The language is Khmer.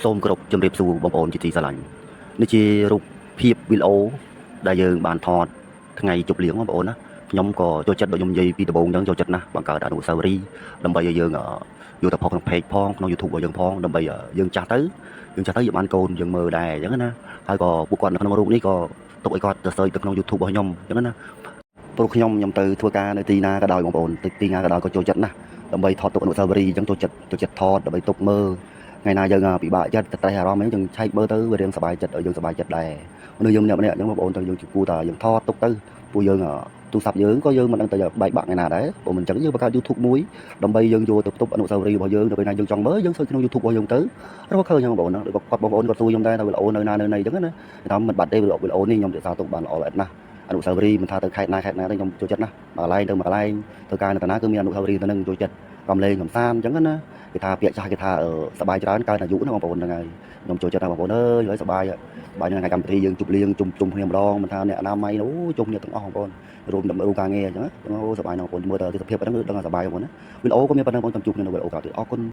សូមគោរពជំរាបសួរបងប្អូនជាទីស្រឡាញ់នេះជារូបភាពវីដេអូដែលយើងបានថតថ្ងៃជប់លៀងបងប្អូនណាខ្ញុំក៏ចូលចិត្តដូចខ្ញុំនិយាយពីដំបូងអញ្ចឹងចូលចិត្តណាស់បង្កើតអនុស្សាវរីយ៍ដើម្បីឲ្យយើងយកទៅផុសក្នុង page ផងក្នុង YouTube របស់យើងផងដើម្បីយើងចាស់ទៅយើងបានកូនយើងមើលដែរអញ្ចឹងណាហើយក៏ពួកគាត់នៅក្នុងរូបនេះក៏ទុកឲ្យគាត់ទៅ search ទៅក្នុង YouTube របស់ខ្ញុំអញ្ចឹងណាព្រោះខ្ញុំទៅធ្វើការនៅទីណាក៏ដោយបងប្អូនទីណាក៏ដោយក៏ចូលចិត្តណាស់ដើម្បីថតទុកអនុស្សាវរីយ៍អញ្ចឹងចូលចិត្តថតដើម្បីទុកមើលថ្ងៃណាយើងពិបាកចិត្តត្រេះអារម្មណ៍អីយើងឆែកមើលទៅវារៀងសប្បាយចិត្តឲ្យយើងសប្បាយចិត្តដែរមនុស្សយើងម្នាក់ៗអញ្ចឹងបងប្អូនទៅយើងគួរតែយើងថតទុកទៅពួកយើងទូរស័ព្ទយើងក៏យើងមិនដឹងទៅបែកបាក់ថ្ងៃណាដែរព្រោះមិនអញ្ចឹងយើងបង្កើត YouTube មួយដើម្បីយើងយកទៅផ្ទុកអនុស្សាវរីយ៍របស់យើងទៅពេលណាយើងចង់មើលយើងសើចក្នុង YouTube របស់យើងទៅរកឃើញហ្នឹងបងប្អូនណាគាត់បងប្អូនគាត់សួរខ្ញុំដែរថាវីដេអូនៅណានៅណីអញ្ចឹងណាថាមិនបាត់ទេវីដេអូនេះខ្ញុំរក្សាទុកបានល្អល្អិតណាស់អនុស្សាវរីយ៍មិនថាទៅខេត្តណាទេខ្ញុំចូលចិត្តណាស់មកកន្លែងទៅមកកន្លែងធ្វើការនៅតាណាគឺមានអនុស្សាវរីយ៍ទៅនឹងចូលចិត្តកំលេងកំសាន្តអញ្ចឹងណាគេថាពាក្យចាស់គេថាសប្បាយច្រើនកើតអាយុណាបងប្អូនហ្នឹងហើយខ្ញុំចូលចិត្តណាបងប្អូនអើយសប្បាយថ្ងៃកម្មវិធីយើងជប់លៀងជុំគ្នាម្ដងមិនថាអ្នកអនាម័យអូជុំគ្នាទាំងអស់បងប្អូនរួមការងារអញ្ចឹងអូសប្បាយណាស់បងប្អូនមើលទៅទិដ្ឋភាពហ្នឹងដឹងថាសប្បាយបងប្អូនណាវីដេអូក៏មានប៉ុណ្ណឹងបងខ្ញុំជួបគ្នានៅវីដេអូក្រោយទៀតអរគុណ